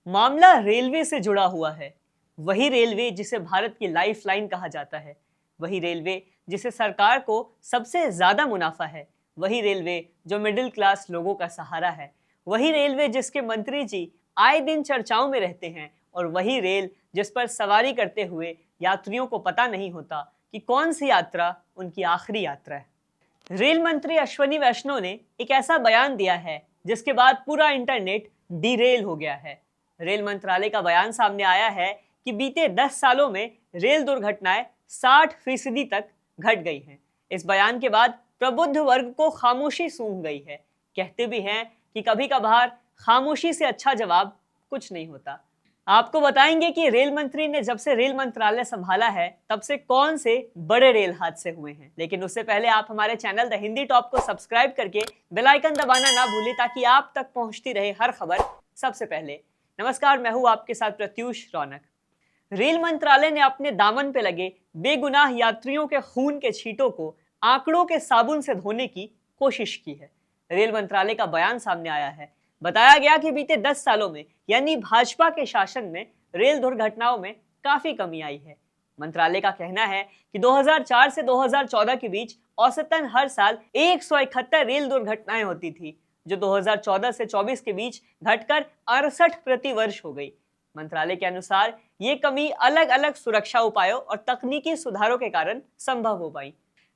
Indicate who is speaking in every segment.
Speaker 1: मामला रेलवे से जुड़ा हुआ है। वही रेलवे जिसे भारत की लाइफलाइन कहा जाता है, वही रेलवे जिसे सरकार को सबसे ज्यादा मुनाफा है, वही रेलवे जो मिडिल क्लास लोगों का सहारा है, वही रेलवे जिसके मंत्री जी आए दिन चर्चाओं में रहते हैं, और वही रेल जिस पर सवारी करते हुए यात्रियों को पता नहीं होता कि कौन सी यात्रा उनकी आखिरी यात्रा है। रेल मंत्री अश्विनी वैष्णव ने एक ऐसा बयान दिया है जिसके बाद पूरा इंटरनेट डिरेल हो गया है। रेल मंत्रालय का बयान सामने आया है कि बीते 10 सालों में रेल दुर्घटनाएं 60% तक घट गई हैं। इस बयान के बाद प्रबुद्ध वर्ग को खामोशी सूंघ गई है। कहते भी हैं कि कभी कभार खामोशी से अच्छा जवाब कुछ नहीं होता। आपको बताएंगे कि रेल मंत्री ने जब से रेल मंत्रालय संभाला है तब से कौन से बड़े रेल हादसे हुए हैं। लेकिन उससे पहले आप हमारे चैनल द हिंदी टॉप को सब्सक्राइब करके बेल आइकन दबाना ना भूलें ताकि आप तक पहुंचती रहे हर खबर सबसे पहले। नमस्कार, मैं हूं आपके साथ प्रत्यूष रौनक। रेल मंत्रालय ने अपने दामन पे लगे बेगुनाह यात्रियों के खून के छींटों को आंकड़ों के साबुन से धोने की कोशिश की है। रेल मंत्रालय का बयान सामने आया है। बताया गया कि बीते 10 सालों में यानी भाजपा के शासन में रेल दुर्घटनाओं में काफी कमी आई है। मंत्रालय का कहना है कि 2004 से 2014 के बीच औसतन हर साल 171 रेल दुर्घटनाएं होती थी, जो 2014 से 24 के बीच घटकर 68 प्रति वर्ष हो गई। मंत्रालय के अनुसार ये कमी अलग अलग सुरक्षा उपायों और तकनीकी सुधारों के कारण संभव हो पाई।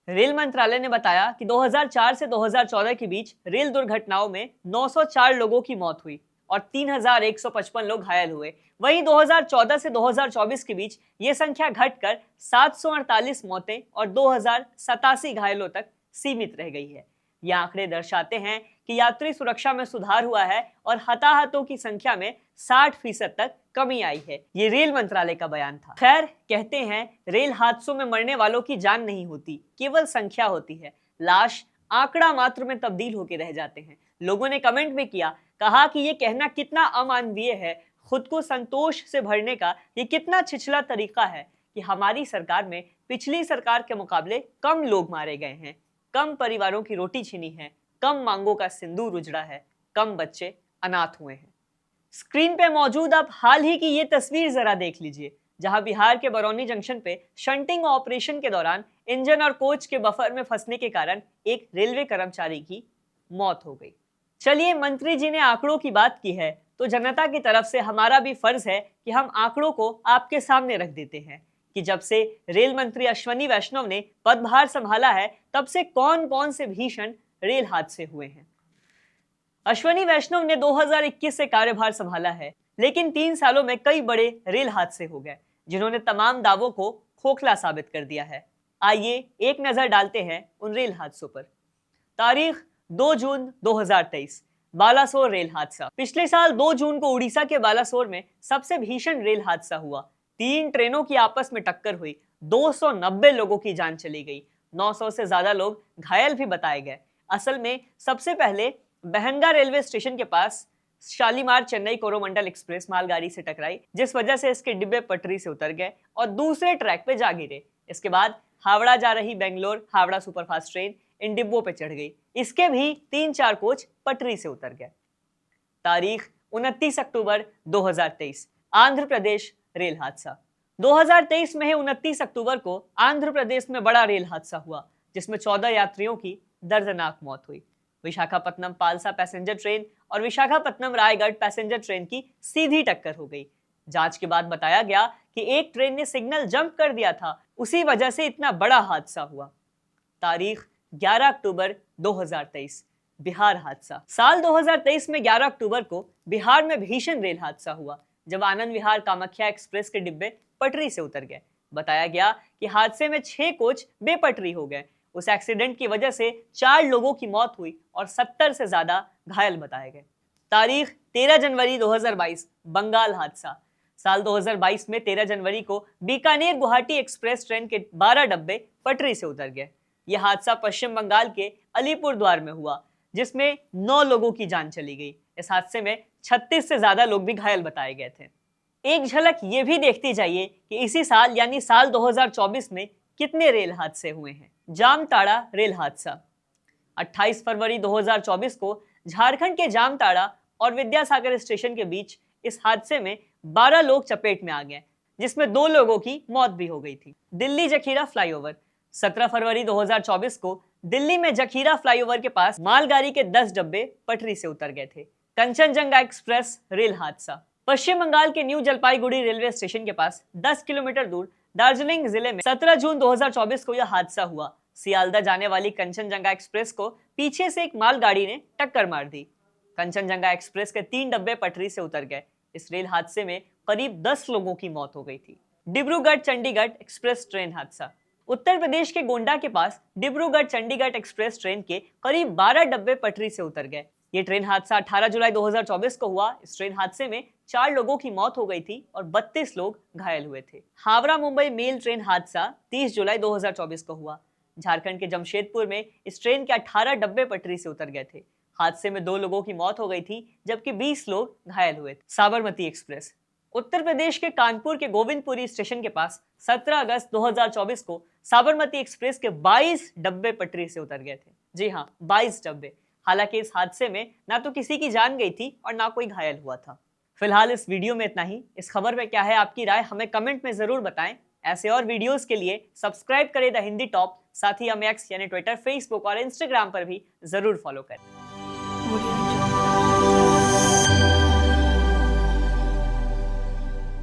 Speaker 1: रेल मंत्रालय ने बताया कि 2004 से 2014 के बीच रेल दुर्घटनाओं में 904 लोगों की मौत हुई और 3155 लोग घायल हुए। वहीं 2014 से 2024 के बीच ये संख्या घटकर 748 मौतें और 2087 घायलों तक सीमित रह गई है। ये आंकड़े दर्शाते हैं कि यात्री सुरक्षा में सुधार हुआ है और हताहतों की संख्या में 60% तक कमी आई है। ये रेल मंत्रालय का बयान था। खैर, कहते हैं रेल हादसों में मरने वालों की जान नहीं होती, केवल संख्या होती है। लाश आंकड़ा मात्र में तब्दील होकर रह जाते हैं। लोगों ने कमेंट में किया, कहा कि ये कहना कितना अमानवीय है। खुद को संतोष से भरने का ये कितना छिछला तरीका है कि हमारी सरकार में पिछली सरकार के मुकाबले कम लोग मारे गए हैं, कम परिवारों की रोटी छीनी है, कम मांगों का सिंदूर उजड़ा है, कम बच्चे अनाथ हुए हैं। स्क्रीन पे मौजूद आप हाल ही की ये तस्वीर जरा देख लीजिए, जहां बिहार के बरौनी जंक्शन पे शंटिंग ऑपरेशन के दौरान इंजन और कोच के बफर में फंसने के कारण एक रेलवे कर्मचारी की मौत हो गई। चलिए, मंत्री जी ने आंकड़ों की बात की है तो जनता की तरफ से हमारा भी फर्ज है कि हम आंकड़ों को आपके सामने रख देते हैं कि जब से रेल मंत्री अश्विनी वैष्णव ने पदभार संभाला है तब से कौन कौन से भीषण रेल हादसे हुए हैं। अश्विनी वैष्णव ने 2021 से कार्यभार संभाला है, लेकिन 3 सालों में कई बड़े रेल हादसे हो गए जिन्होंने तमाम दावों को खोखला साबित कर दिया है। आइए एक नजर डालते हैं उन रेल हादसों पर। तारीख 2 जून 2023, बालासोर रेल हादसा। पिछले साल 2 जून को उड़ीसा के बालासोर में सबसे भीषण रेल हादसा हुआ। 3 ट्रेनों की आपस में टक्कर हुई, 290 लोगों की जान चली गई, 900 से ज्यादा लोग घायल भी बताए गए। असल में सबसे पहले बहनगा रेलवे स्टेशन के पास शालीमार चेन्नई कोरोमंडल एक्सप्रेस मालगाड़ी से टकराई, जिस वजह से इसके डिब्बे पटरी से उतर गए और दूसरे ट्रैक पे जा गिरे। इसके बाद हावड़ा जा रही Bangalore Howrah superfast train in डिब्बों पे चढ़ गई। इसके भी 3-4 कोच पटरी से उतर गए। तारीख 29 अक्टूबर 2023, आंध्र प्रदेश रेल हादसा। 2023 में 29 अक्टूबर को आंध्र प्रदेश में बड़ा रेल हादसा हुआ जिसमें 14 यात्रियों की दर्दनाक मौत हुई। विशाखापट्टनम पालसा पैसेंजर ट्रेन और विशाखापट्टनम रायगढ़ पैसेंजर ट्रेन की सीधी टक्कर हो गई। जांच के बाद बताया गया कि एक ट्रेन ने सिग्नल जंप कर दिया था, उसी वजह से इतना बड़ा हादसा हुआ। तारीख 11 अक्टूबर 2023, बिहार हादसा। साल 2023 में 11 अक्टूबर को बिहार में भीषण रेल हादसा हुआ जब आनंद विहार कामाख्या एक्सप्रेस के डिब्बे पटरी से उतर गए। बताया गया कि हादसे में 6 कोच बेपटरी हो गए। उस एक्सीडेंट की वजह से 4 लोगों की मौत हुई और 70 से ज्यादा घायल बताए गए। तारीख 13 जनवरी 2022, बंगाल हादसा। साल 2022 में 13 जनवरी को बीकानेर गुवाहाटी एक्सप्रेस ट्रेन के 12 डब्बे पटरी से उतर गए। यह हादसा पश्चिम बंगाल के अलीपुरद्वार में हुआ जिसमें 9 लोगों की जान चली गई। इस हादसे में 36 से ज्यादा लोग भी घायल बताए गए थे। एक झलक ये भी देखती जाइए कि इसी साल यानी साल 2024 में कितने रेल हादसे हुए हैं। जामताड़ा रेल हादसा। 28 फरवरी 2024 को झारखंड के जामताड़ा और विद्यासागर स्टेशन के बीच इस हादसे में 12 लोग चपेट में आ गए, जिसमें 2 लोगों की मौत भी हो गई थी। दिल्ली जखीरा फ्लाईओवर। 17 फरवरी 2024 को दिल्ली में जखीरा फ्लाईओवर के पास मालगाड़ी के 10 डब्बे पटरी से उतर गए थे। कंचनजंगा एक्सप्रेस रेल हादसा। पश्चिम बंगाल के न्यू जलपाईगुड़ी रेलवे स्टेशन के पास 10 किलोमीटर दूर दार्जिलिंग जिले में 17 जून 2024 को यह हादसा हुआ। सियालदा जाने वाली कंचनजंगा एक्सप्रेस को पीछे से एक मालगाड़ी ने टक्कर मार दी। कंचनजंगा एक्सप्रेस के 3 डब्बे पटरी से उतर गए। इस रेल हादसे में करीब 10 लोगों की मौत हो गई थी। डिब्रूगढ़ चंडीगढ़ एक्सप्रेस ट्रेन हादसा। उत्तर प्रदेश के गोंडा के पास डिब्रूगढ़ चंडीगढ़ एक्सप्रेस ट्रेन के करीब 12 डब्बे पटरी से उतर गए। ये ट्रेन हादसा 18 जुलाई 2024 को हुआ। इस ट्रेन हादसे में 4 लोगों की मौत हो गई थी और 32 लोग घायल हुए थे। हावड़ा मुंबई मेल ट्रेन हादसा 30 जुलाई 2024 को हुआ। झारखंड के जमशेदपुर में इस ट्रेन के 18 डब्बे पटरी से उतर गए थे। हादसे में 2 लोगों की मौत हो गई थी, जबकि 20 लोग घायल हुए थे। साबरमती एक्सप्रेस। उत्तर प्रदेश के कानपुर के गोविंदपुरी स्टेशन के पास 17 अगस्त 2024 को साबरमती एक्सप्रेस के 22 डब्बे पटरी से उतर गए थे। जी हाँ, 22 डब्बे। हालांकि इस हादसे में ना तो किसी की जान गई थी और ना कोई घायल हुआ था। फिलहाल इस वीडियो में इतना ही। इस खबर पे क्या है आपकी राय, हमें कमेंट में जरूर बताएं। ऐसे और वीडियोस के लिए सब्सक्राइब करें द हिंदी टॉप। साथ ही हमें एक्स यानी ट्विटर, फेसबुक और इंस्टाग्राम पर भी जरूर फॉलो करें।